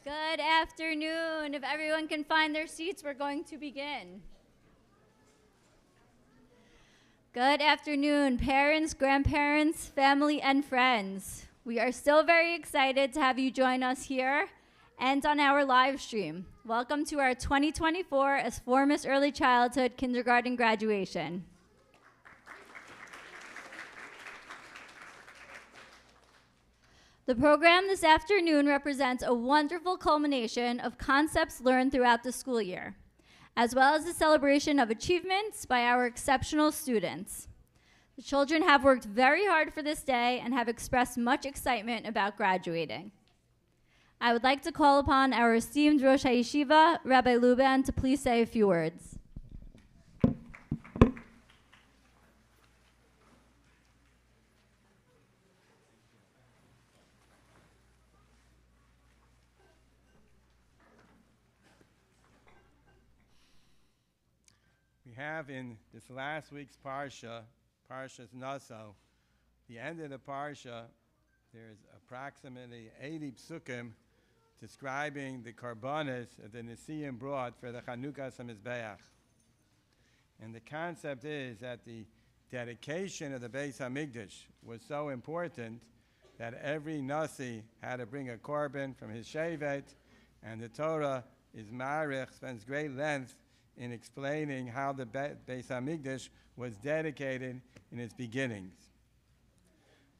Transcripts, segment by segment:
Good afternoon. If everyone can find their seats, we're going to begin. Good afternoon, parents, grandparents, family, and friends. We are still very excited to have you join us here and on our live stream. Welcome to our 2024 Asformis Early Childhood Kindergarten graduation. The program this afternoon represents a wonderful culmination of concepts learned throughout the school year, as well as the celebration of achievements by our exceptional students. The children have worked very hard for this day and have expressed much excitement about graduating. I would like to call upon our esteemed Rosh HaYeshiva, Rabbi Luban, to please say a few words. We have in this last week's Parsha, Parshas Naso, the end of the Parsha, there's approximately 80 psukim describing the karbanos that the Nesiim brought for the Chanukah HaMizbeach. And the concept is that the dedication of the Beis HaMikdash was so important that every Nasi had to bring a korban from his shevet, and the Torah is marich, spends great length in explaining how the Beis HaMikdash was dedicated in its beginnings.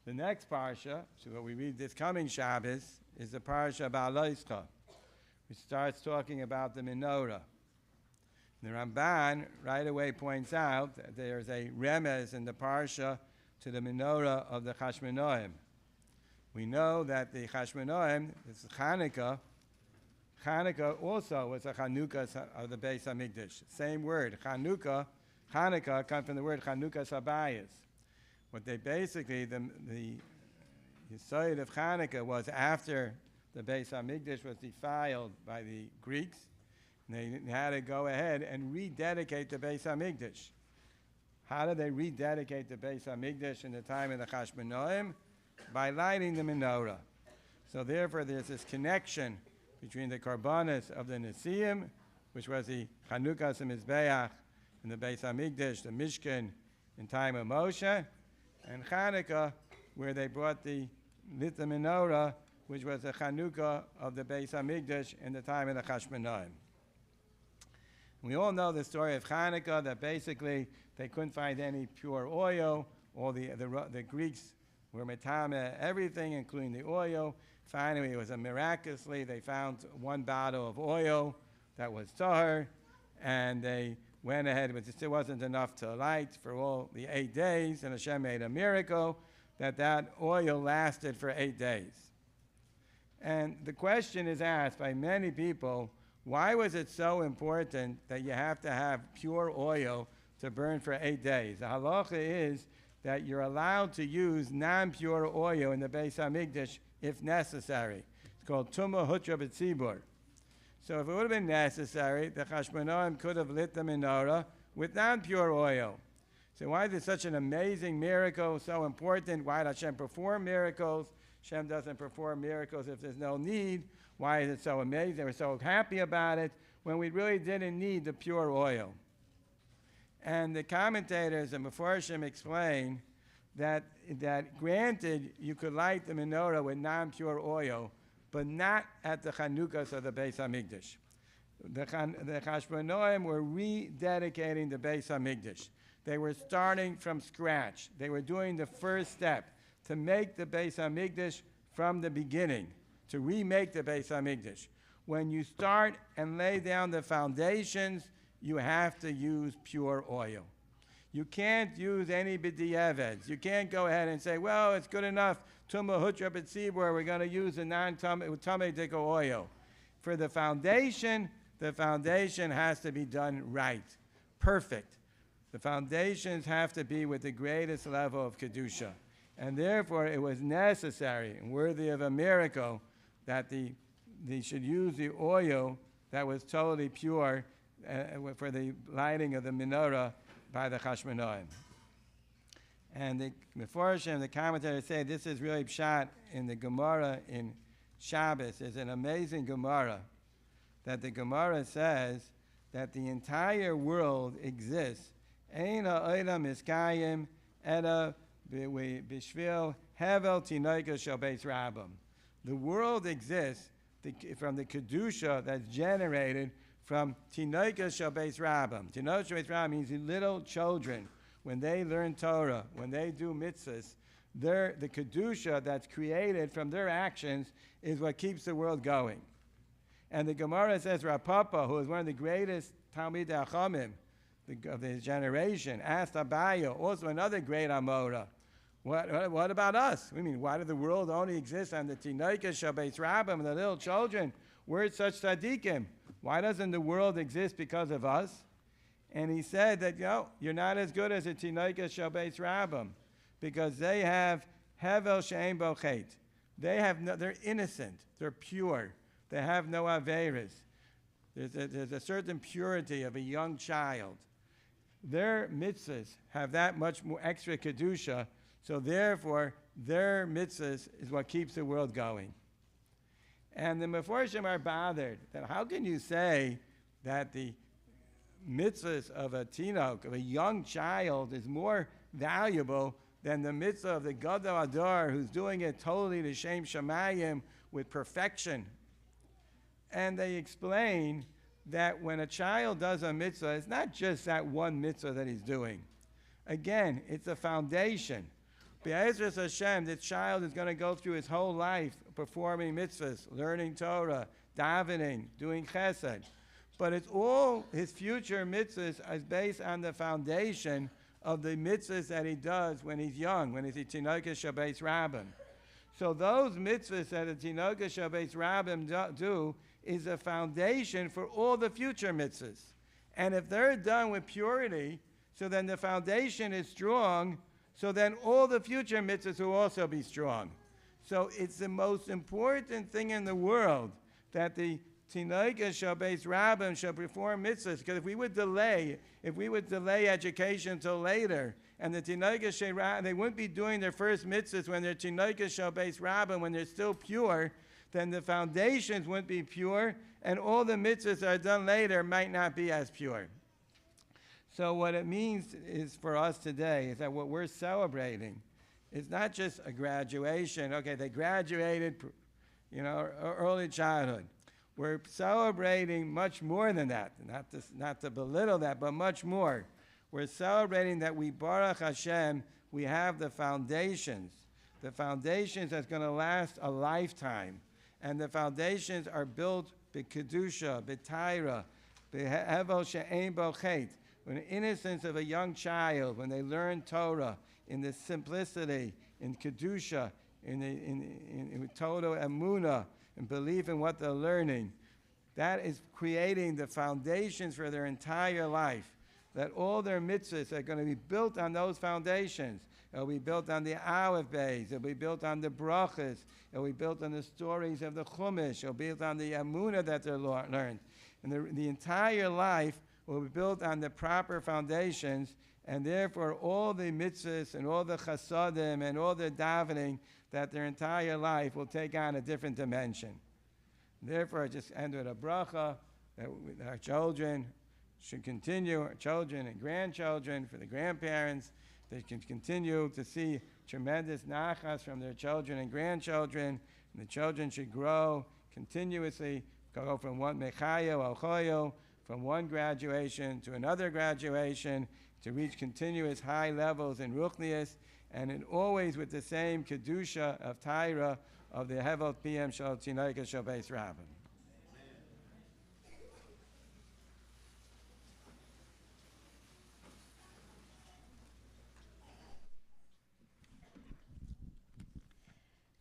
The next parsha, so what we read this coming Shabbos, is the parsha Ba'aloischa, which starts talking about the menorah. The Ramban right away points out that there's a remez in the parsha to the menorah of the Chashmonaim. We know that the Chashmonaim, this is Chanukah also was a Chanukah of the Beis HaMikdash. Same word, Chanukah comes from the word Chanukah Sabayis. What they basically, the Yesod of Chanukah was after the Beis HaMikdash was defiled by the Greeks, and they had to go ahead and rededicate the Beis HaMikdash. How did they rededicate the Beis HaMikdash in the time of the Chashmonaim? By lighting the menorah. So therefore there's this connection between the karbanos of the Nesiim, which was the Chanukah HaMizbeach and the Beis HaMikdash, the Mishkan in time of Moshe, and Chanukah, where they brought the lit the menorah, which was the Chanukah of the Beis HaMikdash in the time of the Chashmonaim. We all know the story of Chanukah, that basically they couldn't find any pure oil. All the Greeks were metame everything, including the oil. Finally, it was miraculously, they found one bottle of oil that was tahor, and they went ahead, but it still wasn't enough to light for all the 8 days, and Hashem made a miracle that oil lasted for 8 days. And the question is asked by many people, why was it so important that you have to have pure oil to burn for 8 days? The halacha is that you're allowed to use non-pure oil in the Beis HaMikdash if necessary. It's called Tumah Hutra B'Tzibur. So if it would have been necessary, the Chashmonaim could have lit the menorah with non-pure oil. So why is it such an amazing miracle, so important? Why did Hashem perform miracles? Hashem doesn't perform miracles if there's no need. Why is it so amazing? They were so happy about it when we really didn't need the pure oil. And the commentators and Mefarshim explain that granted you could light the menorah with non-pure oil, but not at the Chanukas of the Beis HaMikdash. The Chashmonaim were rededicating the Beis HaMikdash. They were starting from scratch. They were doing the first step to make the Beis HaMikdash from the beginning, to remake the Beis HaMikdash. When you start and lay down the foundations, you have to use pure oil. You can't use any b'di'eveds. You can't go ahead and say, well, it's good enough, Tumah Hutra B'Tzibur, we're going to use a non-Tamei Dika oil. For the foundation has to be done right, perfect. The foundations have to be with the greatest level of Kedusha. And therefore, it was necessary and worthy of a miracle that they should use the oil that was totally pure for the lighting of the menorah by the Chashmonaim. And the Mefarshim, the commentators say this is really pshat in the Gemara in Shabbos is an amazing Gemara, that the Gemara says that the entire world exists. Ein ha'olam miskayim ela b'shvil hevel tinoika shel beis rabbim. The world exists from the kedusha that's generated from tinoika shel beis rabbim. Tinoika shel beis rabbim means little children. When they learn Torah, when they do mitzvahs, the kedusha that's created from their actions is what keeps the world going. And the Gemara says Rav Papa, who is one of the greatest Talmidei Chachamim of his generation, asked Abaye, also another great Amora, what about us? I mean, why did the world only exist on the Tinoika Shel Beis Rabbim, the little children? We're such tzaddikim. Why doesn't the world exist because of us? And he said that, you're not as good as the Tinoika Shel Beis Rabbim, because they have Hevel She'ein Bo Chet. They're innocent. They're pure. They have no averis. There's a certain purity of a young child. Their mitzvahs have that much more extra kedusha, so therefore their mitzvahs is what keeps the world going. And the Meforshim are bothered that how can you say that the mitzvahs of a tinok, of a young child, is more valuable than the mitzvah of the Gadol Ador, who's doing it totally to Shem Shamayim with perfection. And they explain that when a child does a mitzvah, it's not just that one mitzvah that he's doing. Again, it's a foundation. Be'ezras Hashem, this child is going to go through his whole life performing mitzvahs, learning Torah, davening, doing chesed. But it's all his future mitzvahs is based on the foundation of the mitzvahs that he does when he's young, when he's a Tinoka Shel Beis Rabbim. So those mitzvahs that a Tinoka Shel Beis Rabbim do is a foundation for all the future mitzvahs. And if they're done with purity, so then the foundation is strong, so then all the future mitzvahs will also be strong. So it's the most important thing in the world that the Tinoka Shel Beis Rabbim shall perform mitzvahs, because if we would delay education until later, and the Tinoka Shel Rabbim, they wouldn't be doing their first mitzvahs when they're Tinoka Shel Beis Rabbim, when they're still pure, then the foundations wouldn't be pure, and all the mitzvahs that are done later might not be as pure. So what it means is for us today is that what we're celebrating is not just a graduation. Okay, they graduated, early childhood. We're celebrating much more than that. Not to belittle that, but much more. We're celebrating that we, Baruch Hashem, we have the foundations that's going to last a lifetime. And the foundations are built b'kedusha, b'taira, b'hevel she'ein bo chet, in the innocence of a young child, when they learn Torah, in the simplicity, in kedusha, in total emunah, and belief in what they're learning. That is creating the foundations for their entire life. That all their mitzvahs are going to be built on those foundations. It'll be built on the Aleph Beis. It'll be built on the brachas. It'll be built on the stories of the Chumash. It'll be built on the emunah that they learned. And the entire life will be built on the proper foundations, and therefore all the mitzvahs and all the chasadim and all the davening, that their entire life will take on a different dimension. Therefore, I just end with a bracha that our children should continue, our children and grandchildren, for the grandparents, they can continue to see tremendous nachas from their children and grandchildren, and the children should grow continuously, go from one mechayo al choyo, from one graduation to another graduation, to reach continuous high levels in ruchnius, and always with the same kedusha of Taira of the Hevel PM Shel Tinoka Shel Beis Rabbim.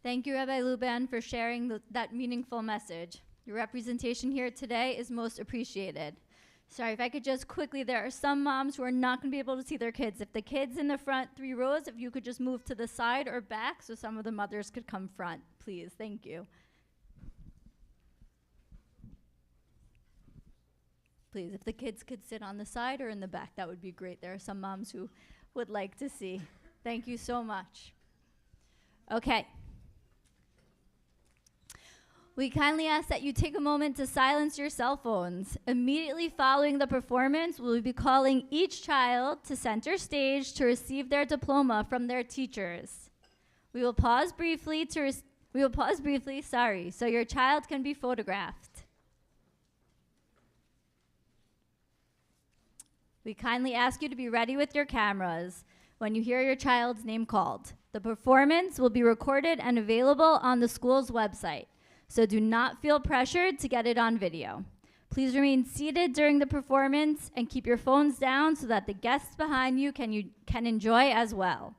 Thank you, Rabbi Luban, for sharing that meaningful message. Your representation here today is most appreciated. Sorry, if I could just quickly, there are some moms who are not going to be able to see their kids. If the kids in the front 3 rows, if you could just move to the side or back so some of the mothers could come front, please. Thank you. Please, if the kids could sit on the side or in the back, that would be great. There are some moms who would like to see. Thank you so much. Okay. We kindly ask that you take a moment to silence your cell phones. Immediately following the performance, we will be calling each child to center stage to receive their diploma from their teachers. We will pause briefly so your child can be photographed. We kindly ask you to be ready with your cameras when you hear your child's name called. The performance will be recorded and available on the school's website, so do not feel pressured to get it on video. Please remain seated during the performance and keep your phones down so that the guests behind you can enjoy as well.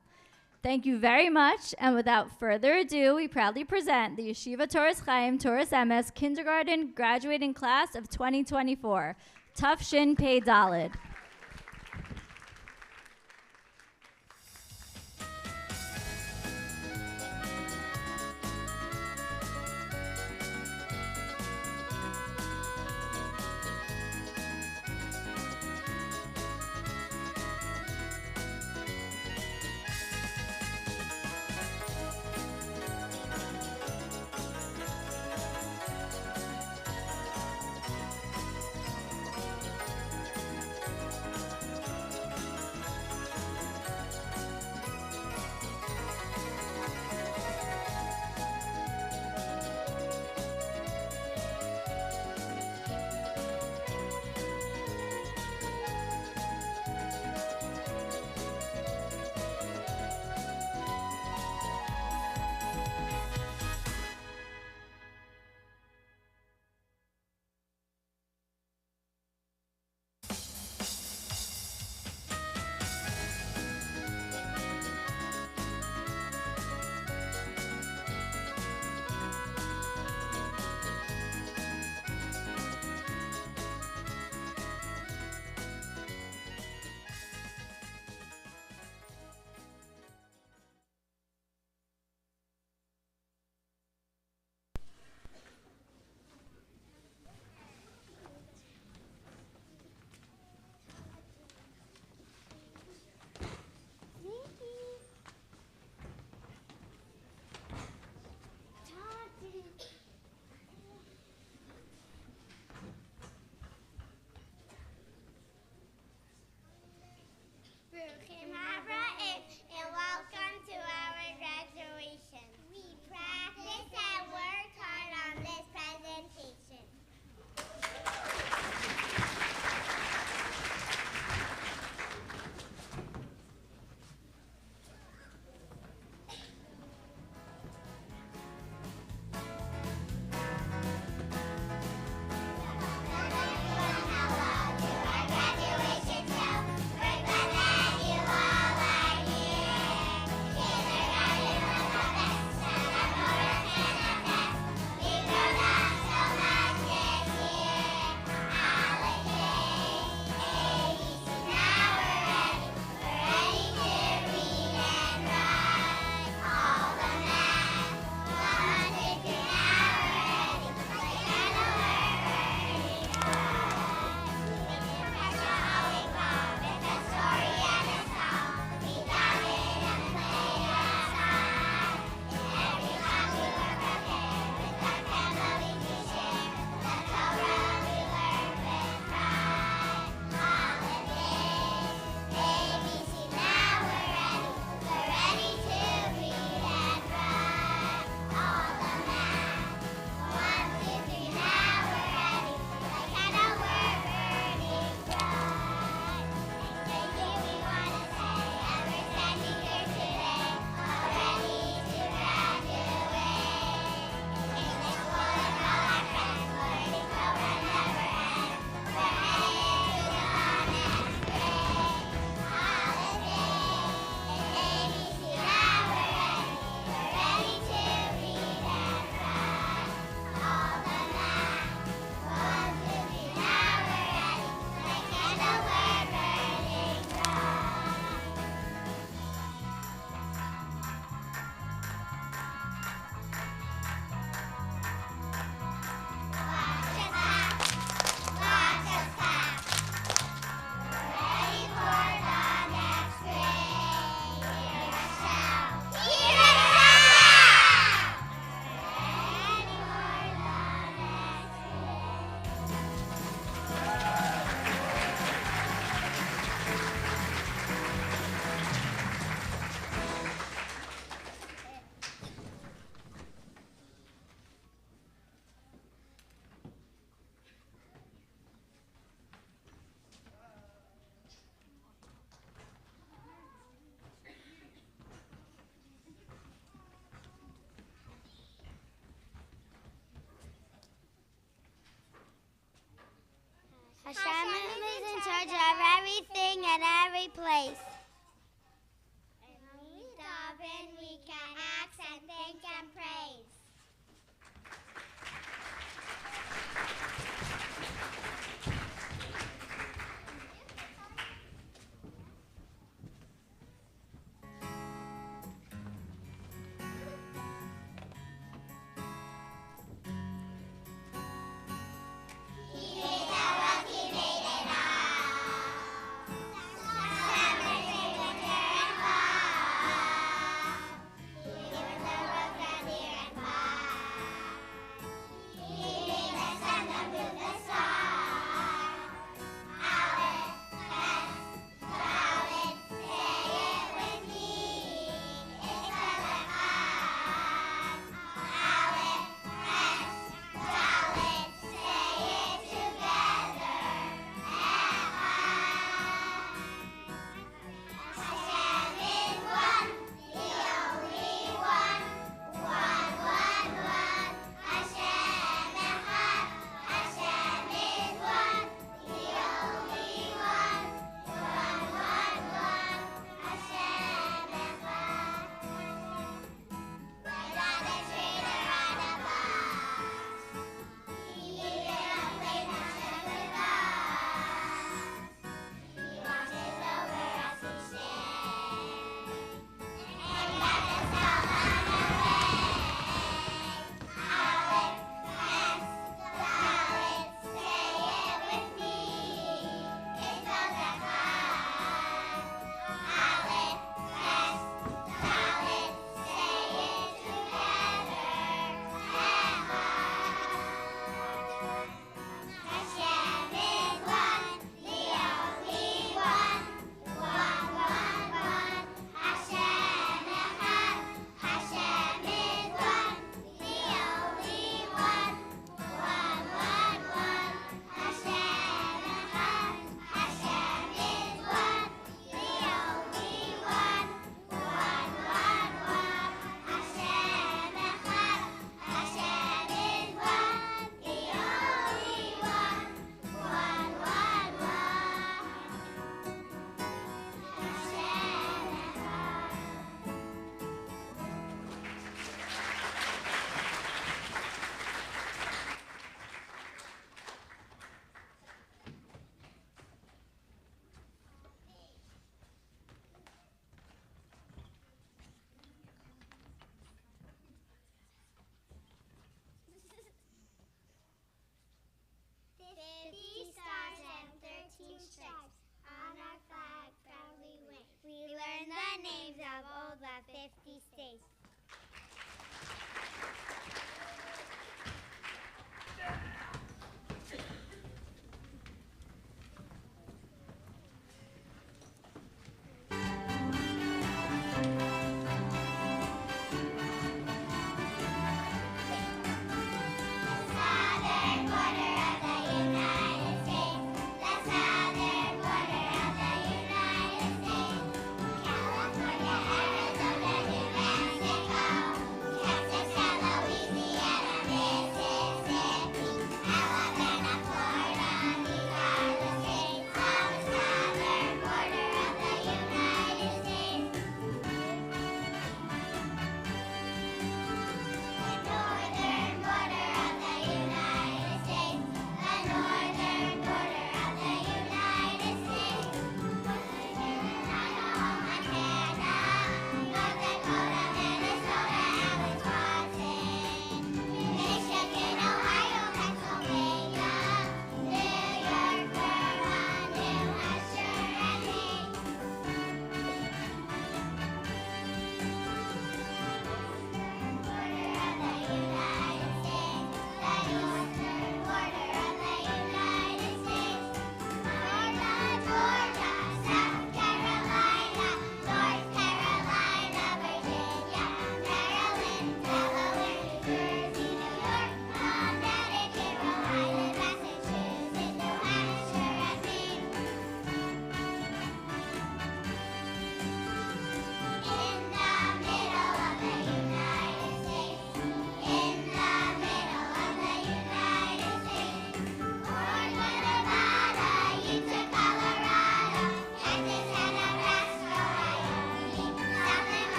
Thank you very much, and without further ado, we proudly present the Yeshiva Toras Chaim Toras Emes Kindergarten Graduating Class of 2024, Tuf Shin Pei Daled. Hashem is in charge of everything and every place. And when we daven, we can ask and thank and praise.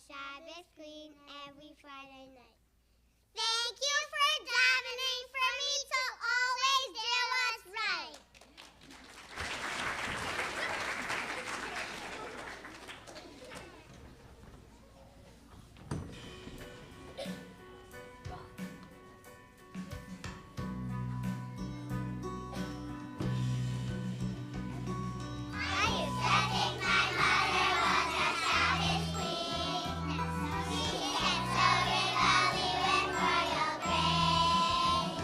Shabbos Queen every Friday night. Thank you for davening for me to always do what's right. I used to think my mother was a Shabbos queen. She sang so regally with royal grace.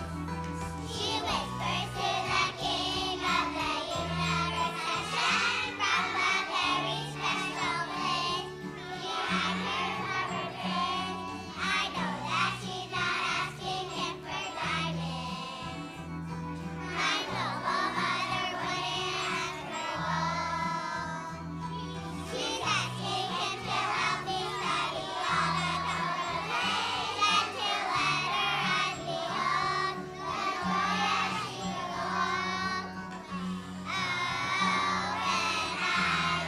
She whispers to the King of the universe, Hashem, from a very special place. Behind her covered face, I know that she's not asking him for diamonds. My noble mother wouldn't ask for gold. She's asking him to help me study all the Torah ways and to let her eyes behold the joy as she grew old. Oh, when I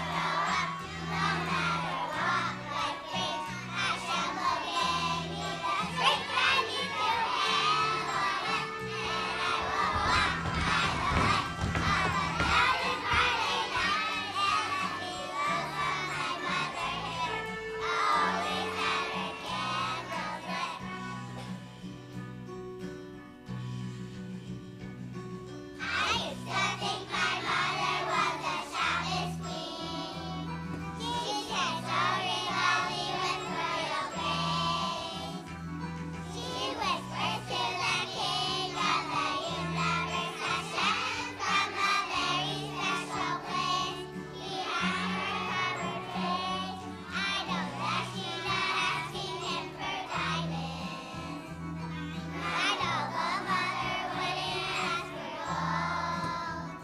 grow up, no matter what life brings, Hashem will give me the strength I need to handle it, and I will walk by the light of 1,000 Friday nights, and the pillows of my mother here always had her candles lit. I used to think my mother was a Shabbos queen. She sang so regally with royal grace. She whispers to the King of the universe, Hashem, from a very special place. Behind her covered face, I know that she's not asking him for diamonds. My noble mother wouldn't ask for gold.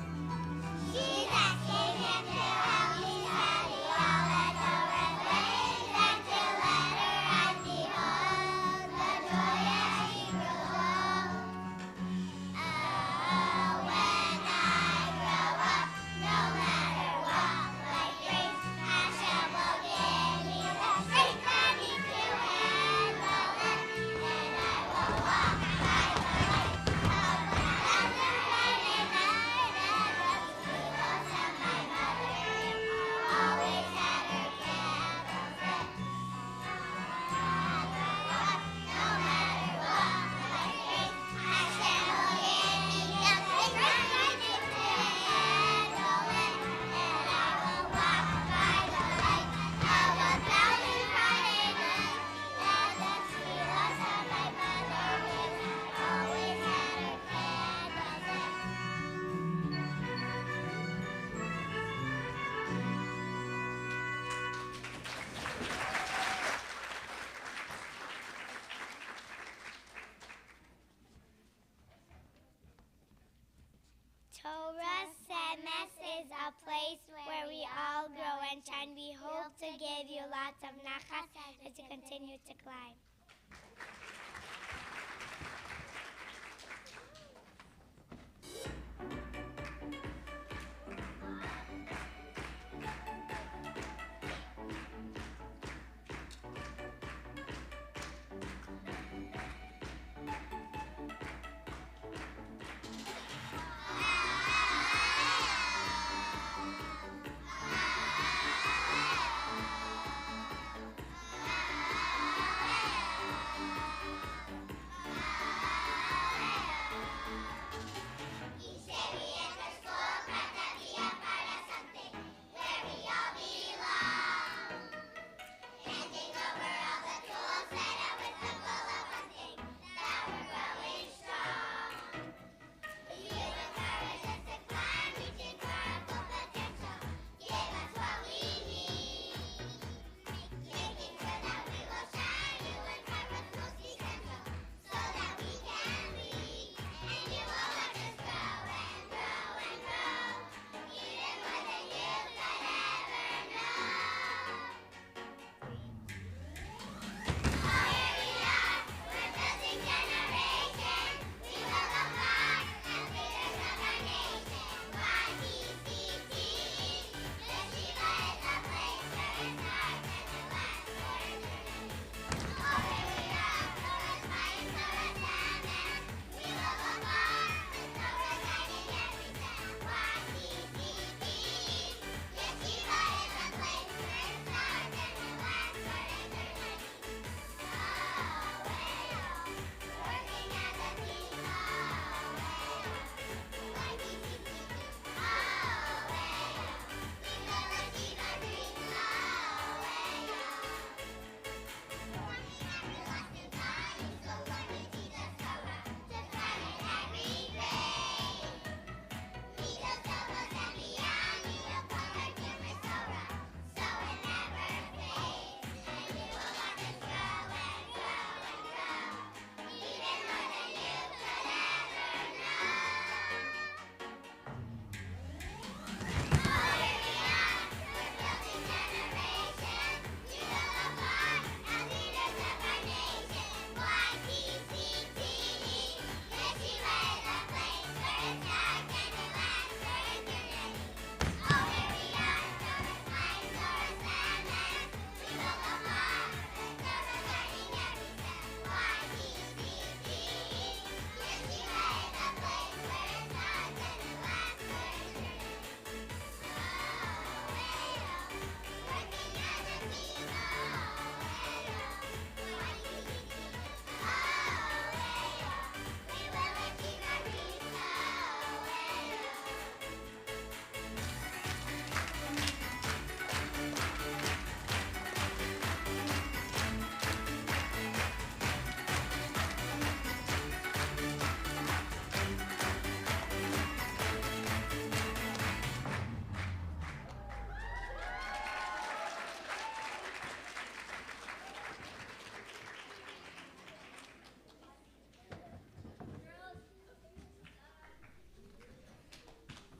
She's asking him to help me study all the Torah ways and to let her eyes behold the joy as she grew old. Oh, when I grow up, no matter what life brings, Hashem will give me the strength I need to handle it, and I will walk by the light of 1,000 Friday nights, and the pillows of my mother always had her candles lit. No matter what life brings, Hashem will give me the strength I need to handle it, and I will walk by the light of 1,000 Friday nights, and the pillows of my mother always had her candles lit. Torah Semes is a place where we all grow and shine. We hope to give you lots of nachas as you continue to climb.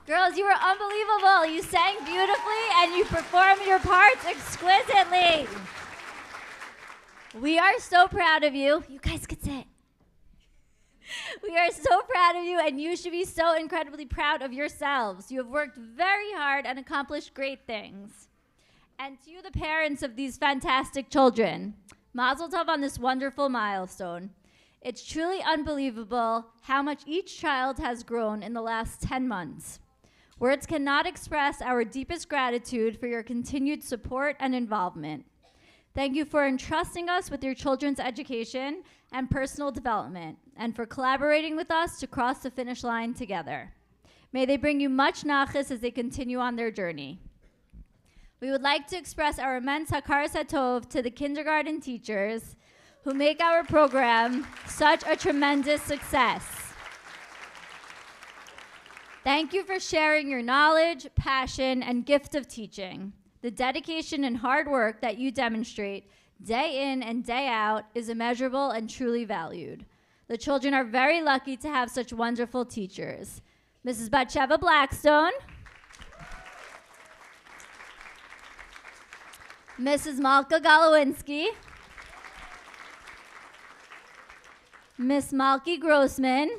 Girls, you were unbelievable. You sang beautifully and you performed your parts exquisitely. We are so proud of you. You guys could sit. We are so proud of you, and you should be so incredibly proud of yourselves. You have worked very hard and accomplished great things. And to you, the parents of these fantastic children, Mazel Tov on this wonderful milestone. It's truly unbelievable how much each child has grown in the last 10 months. Words cannot express our deepest gratitude for your continued support and involvement. Thank you for entrusting us with your children's education and personal development, and for collaborating with us to cross the finish line together. May they bring you much nachas as they continue on their journey. We would like to express our immense hakaras hatov to the kindergarten teachers who make our program such a tremendous success. Thank you for sharing your knowledge, passion, and gift of teaching. The dedication and hard work that you demonstrate day in and day out is immeasurable and truly valued. The children are very lucky to have such wonderful teachers. Mrs. Batsheva Blackstone, Mrs. Malka Golowinski, Miss Malky Grossman,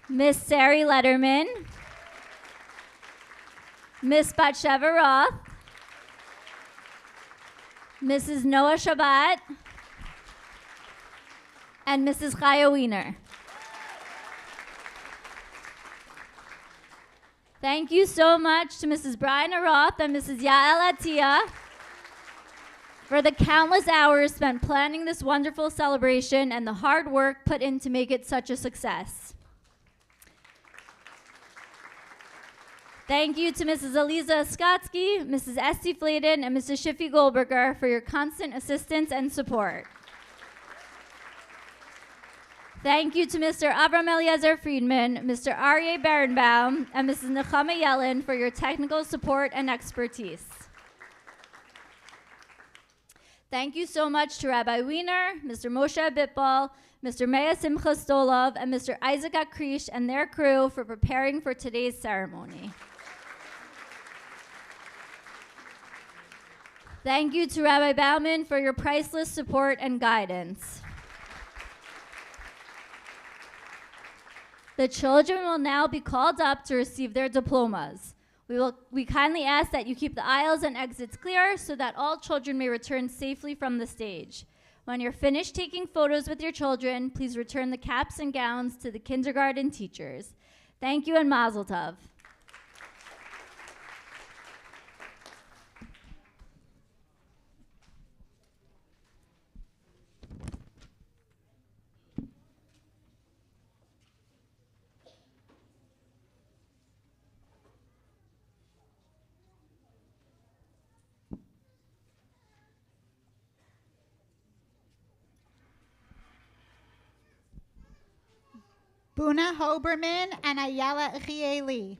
Miss Sari Letterman, Miss Batsheva Roth, Mrs. Noah Shabbat, and Mrs. Chaya Wiener. Thank you so much to Mrs. Brian Roth and Mrs. Yael Atiyah for the countless hours spent planning this wonderful celebration and the hard work put in to make it such a success. Thank you to Mrs. Eliza Skotsky, Mrs. Esty Fladen, and Mrs. Shiffy Goldberger for your constant assistance and support. Thank you to Mr. Avram Eliezer Friedman, Mr. Aryeh Berenbaum, and Mrs. Nechama Yellen for your technical support and expertise. Thank you so much to Rabbi Wiener, Mr. Moshe Bitbal, Mr. Meah Simcha Stolov, and Mr. Isaac Akrish and their crew for preparing for today's ceremony. Thank you to Rabbi Bauman for your priceless support and guidance. The children will now be called up to receive their diplomas. We kindly ask that you keep the aisles and exits clear so that all children may return safely from the stage. When you're finished taking photos with your children, please return the caps and gowns to the kindergarten teachers. Thank you and Mazel Tov. Buna Hoberman and Ayala Chieli.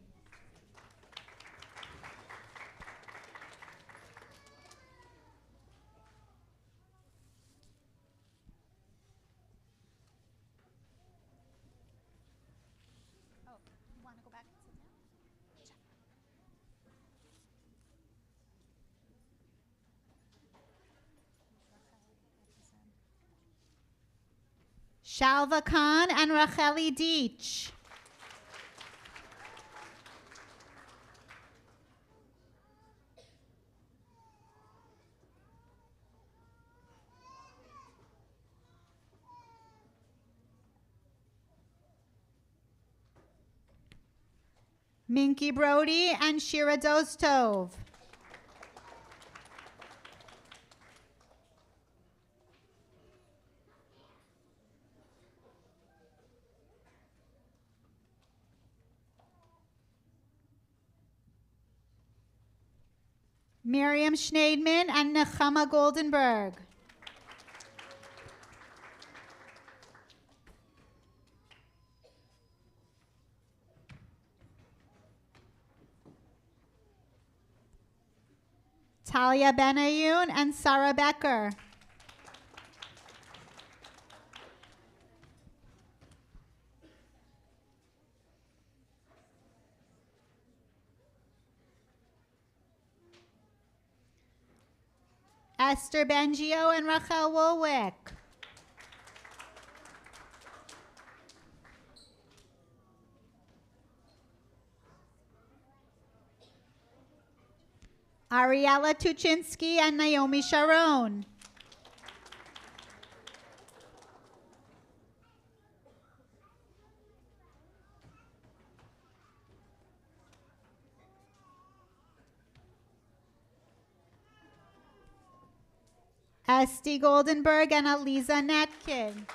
Shalva Khan and Racheli Deach. Minky Brody and Shira Dostov. Miriam Schneidman and Nechama Goldenberg. Talia Benayoun and Sarah Becker. Esther Bengio and Rachel Woolwick. Ariella Tuchinski and Naomi Sharon. Esty Goldenberg and Aliza Netkin.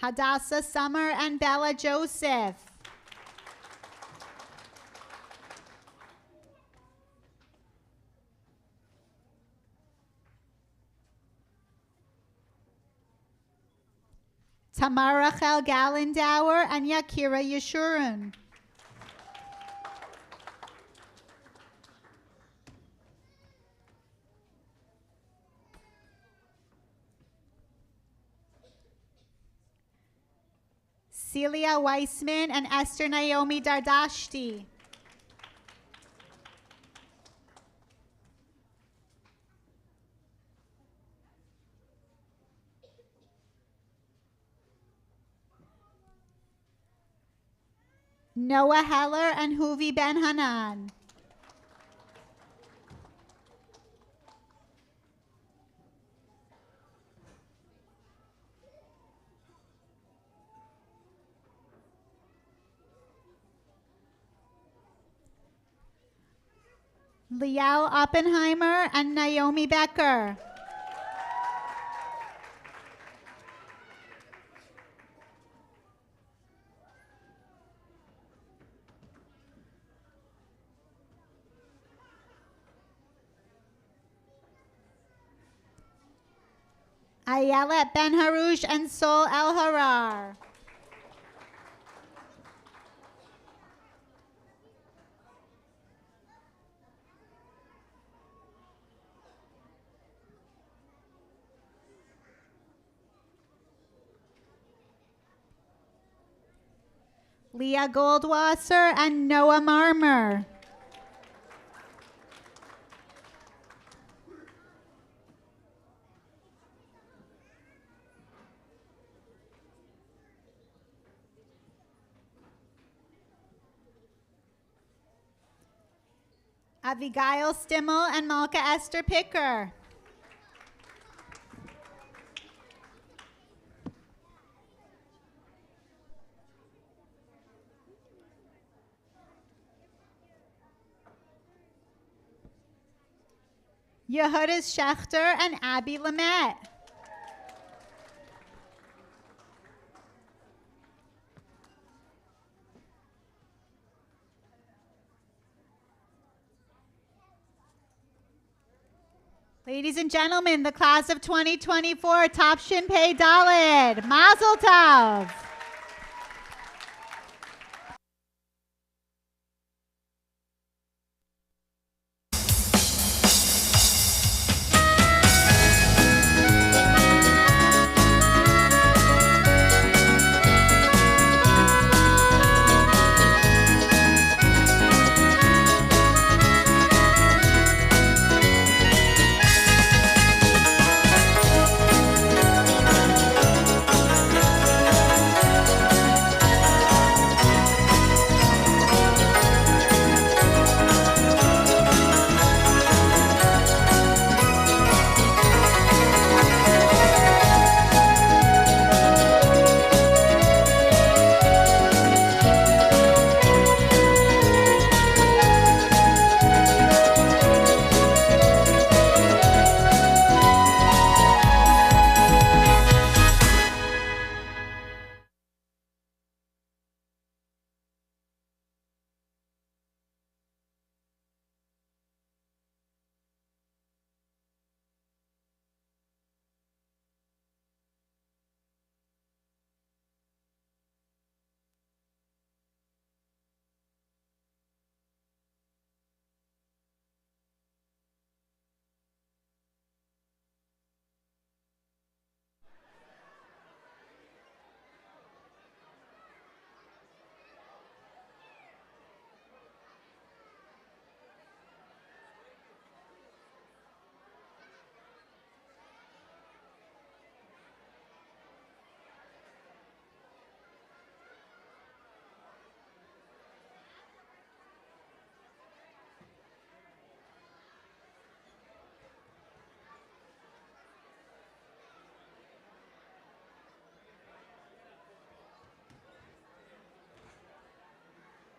Hadassah Summer and Bella Joseph. Tamara Rachel Gallendauer and Yakira Yeshurun. Celia Weissman and Esther Naomi Dardashti. Noah Heller and Huvi Ben Hanan. Liel Oppenheimer and Naomi Becker. Ayelet Ben Harush and Sol El Harar. Leah Goldwasser and Noah Marmer. Abigail Stimmel and Malka Esther Picker. Yehudis Schechter and Abby Lamette. Ladies and gentlemen, the class of 2024, Top Shin Pei Daled, Mazel Tov.